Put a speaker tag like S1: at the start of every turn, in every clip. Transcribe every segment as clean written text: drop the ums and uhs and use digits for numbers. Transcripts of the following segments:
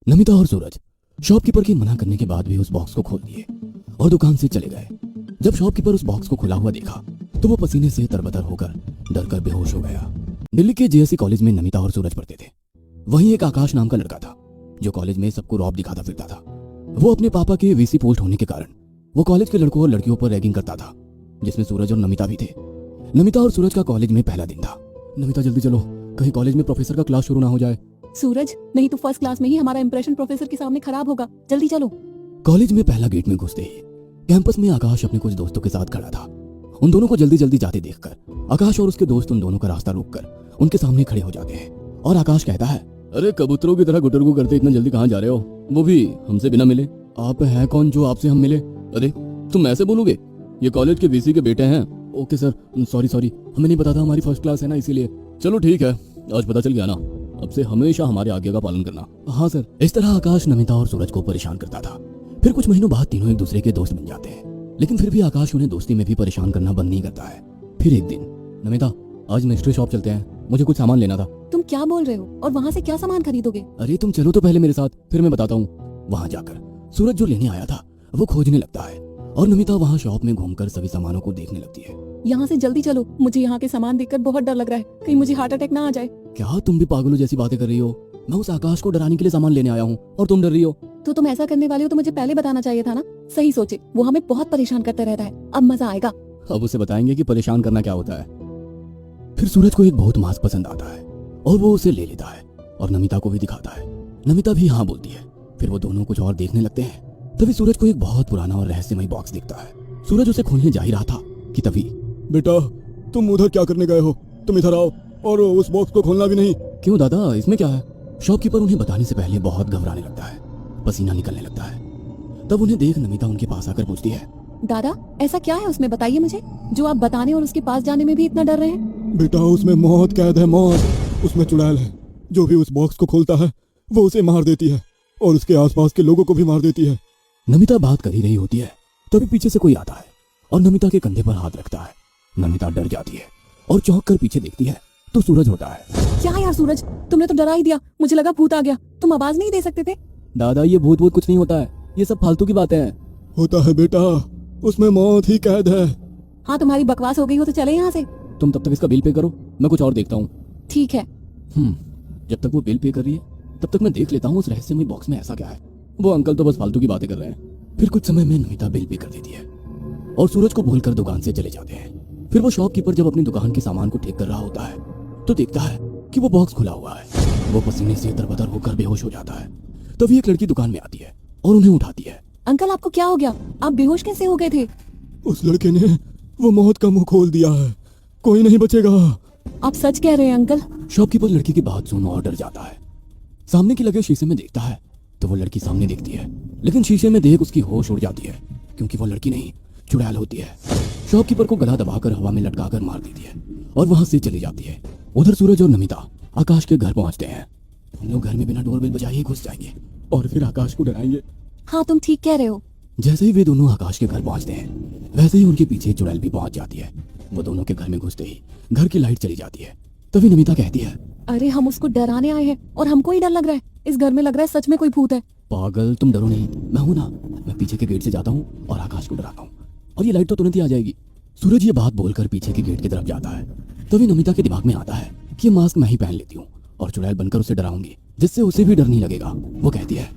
S1: नमिता और सूरज शॉपकीपर के मना करने के बाद भी उस बॉक्स को खोल दिए और दुकान से चले गए। जब शॉपकीपर उस बॉक्स को खुला हुआ देखा तो वो पसीने से तरबतर होकर डर कर बेहोश हो गया। दिल्ली के जेएससी कॉलेज में नमिता और सूरज पढ़ते थे। वहीं एक आकाश नाम का लड़का था जो कॉलेज में सबको रौब दिखाता फिरता था। वो अपने पापा के वीसी पोस्ट होने के कारण वो कॉलेज के लड़कों और लड़कियों पर रैगिंग करता था, जिसमें सूरज और नमिता भी थे। नमिता और सूरज का कॉलेज में पहला दिन था। नमिता जल्दी चलो, कहीं कॉलेज में प्रोफेसर का क्लास शुरू ना हो जाए।
S2: सूरज, नहीं तो फर्स्ट क्लास में ही हमारा इंप्रेशन प्रोफेसर के सामने खराब होगा। जल्दी चलो।
S1: कॉलेज में पहला गेट में घुसते ही कैंपस में आकाश अपने कुछ दोस्तों के साथ खड़ा था। उन दोनों को जल्दी जल्दी जाते देखकर आकाश और उसके दोस्त उन दोनों का रास्ता रोककर उनके सामने खड़े हो जाते हैं और आकाश कहता है, अरे कबूतरों की तरह गुटरगू करते इतना जल्दी कहाँ जा रहे हो, वो भी हमसे बिना मिले। आप हैं कौन जो आपसे हम मिले? अरे तुम ऐसे बोलोगे? ये कॉलेज के वीसी के बेटे हैं। ओके सर, सॉरी, हमें नहीं पता था, हमारी फर्स्ट क्लास है ना इसीलिए। चलो ठीक है, आज पता चल गया ना, अब से हमेशा हमारे आज्ञा का पालन करना। हाँ सर। इस तरह आकाश नमिता और सूरज को परेशान करता था। फिर कुछ महीनों बाद तीनों एक दूसरे के दोस्त बन जाते हैं, लेकिन फिर भी आकाश उन्हें दोस्ती में भी परेशान करना बंद नहीं करता है। फिर एक दिन, नमिता आज मिस्ट्री शॉप चलते हैं, मुझे कुछ सामान लेना था।
S2: तुम क्या बोल रहे हो? और वहाँ से क्या सामान खरीदोगे?
S1: अरे तुम चलो तो पहले मेरे साथ, फिर मैं बताता हूँ। वहाँ जाकर सूरज जो लेने आया था वो खोजने लगता है और नमिता वहाँ शॉप में घूमकर सभी सामानों को देखने लगती है।
S2: यहाँ से जल्दी चलो, मुझे यहाँ के सामान देखकर बहुत डर लग रहा है, कहीं मुझे हार्ट अटैक ना आ जाए।
S1: क्या तुम भी पागलों जैसी बातें कर रही हो? मैं उस आकाश को डराने के लिए सामान लेने आया हूँ और तुम डर रही हो?
S2: तो तुम ऐसा करने वाले हो तो मुझे पहले बताना चाहिए था ना। सही सोचे, वो हमें बहुत परेशान करता रहता है, अब मजा आएगा।
S1: अब उसे बताएंगे कि परेशान करना क्या होता है। फिर सूरज को एक बहुत मास्क पसंद आता है और वो उसे ले लेता है और नमिता को भी दिखाता है। नमिता भी हाँ बोलती है। फिर वो दोनों कुछ और देखने लगते हैं। तभी सूरज को एक बहुत पुराना और रहस्यमय बॉक्स दिखता है। सूरज उसे खोलने जा ही रहा था कि तभी,
S3: बेटा तुम उधर क्या करने गए हो? तुम इधर आओ और उस बॉक्स को खोलना भी नहीं।
S1: क्यों दादा, इसमें क्या है? शॉपकीपर उन्हें बताने से पहले बहुत घबराने लगता है, पसीना निकलने लगता है। तब उन्हें देख नमिता उनके पास आकर पूछती है,
S2: दादा ऐसा क्या है उसमें, बताइए मुझे, जो आप बताने और उसके पास जाने में भी इतना डर रहे हैं।
S3: बेटा उसमें मौत कैद है, मौत। उसमें चुड़ैल है, जो भी उस बॉक्स को खोलता है वो उसे मार देती है और उसके आसपास के लोगों को भी मार देती है।
S1: नमिता बात कर ही रही होती है, तभी पीछे से कोई आता है और नमिता के कंधे पर हाथ रखता है। नमिता डर जाती है और चौंक कर पीछे देखती है तो सूरज होता है।
S2: क्या यार सूरज, तुमने तो डरा ही दिया, मुझे लगा भूत आ गया। तुम आवाज नहीं दे सकते थे?
S1: दादा ये भूत कुछ नहीं होता है, ये सब फालतू की बातें हैं।
S3: होता है बेटा, उसमें मौत ही कैद है।
S2: हाँ तुम्हारी बकवास हो गई हो तो चले यहाँ से।
S1: तुम तब तक इसका बिल पे करो, मैं कुछ और देखता हूँ।
S2: ठीक है।
S1: जब तक वो बिल पे कर रही है तब तक मैं देख लेता हूँ उस रहस्यमय बॉक्स में ऐसा क्या है। वो अंकल तो बस फालतू की बातें कर रहे हैं। फिर कुछ समय में नमिता बिल पे कर देती है और सूरज को भूलकर दुकान से चले जाते हैं। फिर वो शॉपकीपर जब अपनी दुकान के सामान को ठीक कर रहा होता है तो देखता है कि वो बॉक्स खुला हुआ है। वो पसीने से तरबतर होकर बेहोश हो जाता है। तभी एक लड़की दुकान में आती है और उन्हें उठाती है।
S2: अंकल आपको क्या हो गया? आप बेहोश कैसे हो गए थे?
S3: उस लड़के ने वो मौत का मुंह खोल दिया है, कोई नहीं बचेगा।
S2: आप सच कह रहे हैं अंकल?
S1: शॉपकीपर लड़की की बात सुन और डर जाता है। सामने के लगे शीशे में देखता है तो वो लड़की सामने दिखती है, लेकिन शीशे में देख उसकी होश उड़ जाती है क्योंकि वो लड़की नहीं चुड़ैल होती है। शॉपकीपर को गला दबाकर हवा में लटकाकर मार देती है और वहां से चली जाती है। उधर सूरज और नमिता आकाश के घर पहुंचते हैं। हम लोग घर में बिना डोरबेल बजाए ही घुस जाएंगे और फिर आकाश को डराएंगे।
S2: हाँ तुम ठीक कह रहे हो।
S1: जैसे ही वे दोनों आकाश के घर पहुंचते हैं वैसे ही उनके पीछे चुड़ैल भी पहुंच जाती है। वो दोनों के घर में घुसते ही घर की लाइट चली जाती है। तभी नमिता कहती है,
S2: अरे हम उसको डराने आए हैं और हमको ही डर लग रहा है। इस घर में लग रहा है सच में कोई भूत है।
S1: पागल, तुम डरो नहीं, मैं हूं ना। मैं पीछे के गेट से जाता हूँ और आकाश को डराता हूँ और ये लाइट तो तुरंत ही आ जाएगी। सूरज ये बात बोलकर पीछे के गेट की तरफ जाता है। तभी नमिता के दिमाग में आता है कि ये मास्क मैं ही पहन लेती हूँ और चुड़ैल बनकर उसे डराऊंगी, जिससे उसे भी डर नहीं लगेगा। वो कहती है,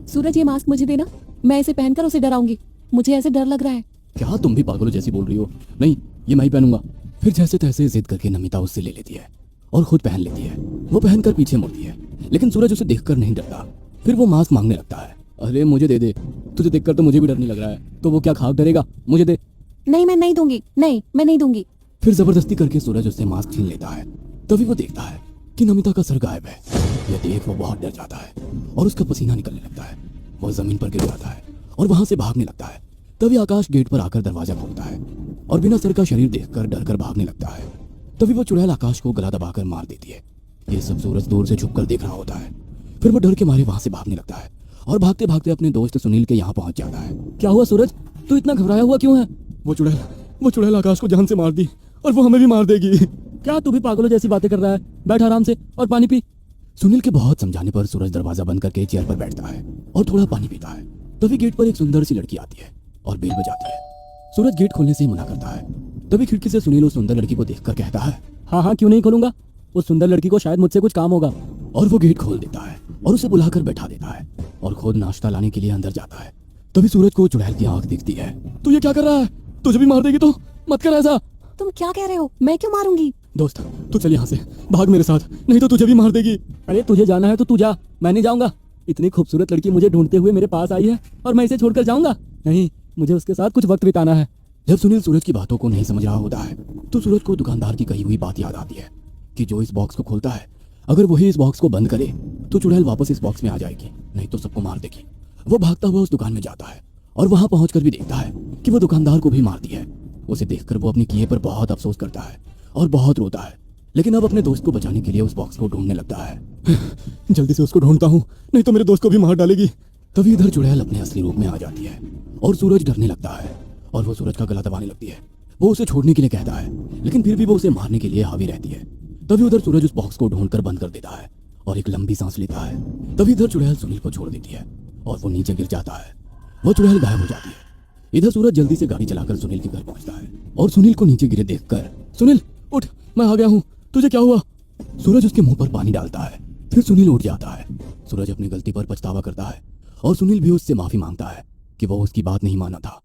S2: सूरज ये मास्क मुझे देना, मैं इसे पहनकर उसे डराऊंगी, मुझे ऐसे डर लग रहा है।
S1: क्या तुम भी पागलों जैसी बोल रही हो? नहीं, ये मैं ही पहनूंगा। फिर जैसे तैसे जिद करके नमिता उससे ले लेती है और खुद पहन लेती है। वो पहनकर पीछे मुड़ती है, लेकिन सूरज उसे देखकर नहीं डरता। फिर वो मास्क मांगने लगता है। अरे मुझे दे दे, तुझे देखकर तो मुझे भी डर नहीं लग रहा है। तो वो क्या खाक डरेगा? मुझे दे।
S2: नहीं मैं नहीं दूंगी, नहीं मैं नहीं दूंगी।
S1: फिर जबरदस्ती करके सूरज उससे मास्क छीन लेता है। तभी वो देखता है कि नमिता का सर गायब है। यह देख वो बहुत डर जाता है और उसका पसीना निकलने लगता है। वो जमीन पर गिर जाता है और वहां से भागने लगता है। तभी आकाश गेट पर आकर दरवाजा खोलता है और बिना सर का शरीर देखकर डर कर भागने लगता है। तभी वो चुड़ैल आकाश को गला दबाकर मार देती है। ये सब सूरज दूर से छुपकर देख रहा होता है। फिर वो डर के मारे वहां से भागने लगता है और भागते भागते अपने दोस्त सुनील के यहाँ पहुंच जाता है। क्या हुआ सूरज, तू इतना घबराया हुआ क्यों है?
S3: वो चुड़ैल आकाश को जान से मार दी और वो हमें भी मार देगी।
S1: क्या तू भी पागलों जैसी बातें कर रहा है? बैठ आराम से और पानी पी। सुनील के बहुत समझाने पर सूरज दरवाजा बंद करके चेयर पर बैठता है और थोड़ा पानी पीता है। तभी गेट पर एक सुंदर सी लड़की आती है और बेल बजाती है। सूरज गेट खोलने से ही मना करता है। तभी खिड़की से सुनील उस सुंदर लड़की को देखकर कहता है,
S4: हाँ हाँ क्यों नहीं खोलूंगा, उस सुंदर लड़की को शायद मुझसे कुछ काम होगा।
S1: और वो गेट खोल देता है और उसे बुलाकर बैठा देता है और खुद नाश्ता लाने के लिए अंदर जाता है। तभी सूरज को चुड़ैल की आंख दिखती है।
S3: तू ये क्या कर रहा है? तुझे भी मार देगी तो मत कर ऐसा।
S2: तुम क्या कह रहे हो? मैं क्यों मारूंगी?
S3: दोस्त तू चल यहाँ से, भाग मेरे साथ, नहीं तो तुझे भी मार देगी।
S4: अरे तुझे जाना है तो तू जा, मैं नहीं जाऊंगा। इतनी खूबसूरत लड़की मुझे ढूंढते हुए मेरे पास आई है और मैं इसे छोड़कर जाऊंगा? नहीं, मुझे उसके साथ कुछ वक्त बिताना है।
S1: जब सुनील सूरज की बातों को नहीं समझ रहा होता है तो सूरज को दुकानदार की कही हुई बात याद आती है कि जो इस बॉक्स को खोलता है, अगर वही इस बॉक्स को बंद करे तो चुड़ैल वापस इस बॉक्स में आ जाएगी, नहीं तो सबको मार देगी। वो भागता हुआ उस दुकान में जाता है और वहां पहुंचकर भी देखता है कि वो दुकानदार को भी मारती है। उसे देखकर वो अपने किए पर बहुत अफसोस करता है और बहुत रोता है, लेकिन अब अपने दोस्त को बचाने के लिए उस बॉक्स को ढूंढने लगता है।
S3: जल्दी से उसको ढूंढता हूँ, नहीं तो मेरे दोस्त को भी मार डालेगी।
S1: तभी इधर चुड़ैल अपने असली रूप में आ जाती है और सूरज डरने लगता है और वो सूरज का गला दबाने लगती है। वो उसे छोड़ने के लिए कहता है, लेकिन फिर भी वो उसे मारने के लिए हावी रहती है। तभी उधर सूरज उस बॉक्स को ढूंढकर बंद कर देता है और एक लंबी सांस लेता है। तभी इधर चुड़ैल सुनील को छोड़ देती है और वो नीचे गिर जाता है। वो चुड़ैल गायब हो जाती है। इधर सूरज जल्दी से गाड़ी चलाकर सुनील के घर पहुंचता है और सुनील को नीचे गिरे देखकर,
S3: सुनील उठ, मैं आ गया हूँ, तुझे क्या हुआ?
S1: सूरज उसके मुंह पर पानी डालता है। फिर सुनील उठ जाता है। सूरज अपनी गलती पर पछतावा करता है और सुनील भी उससे माफी मांगता है कि वो उसकी बात नहीं माना था।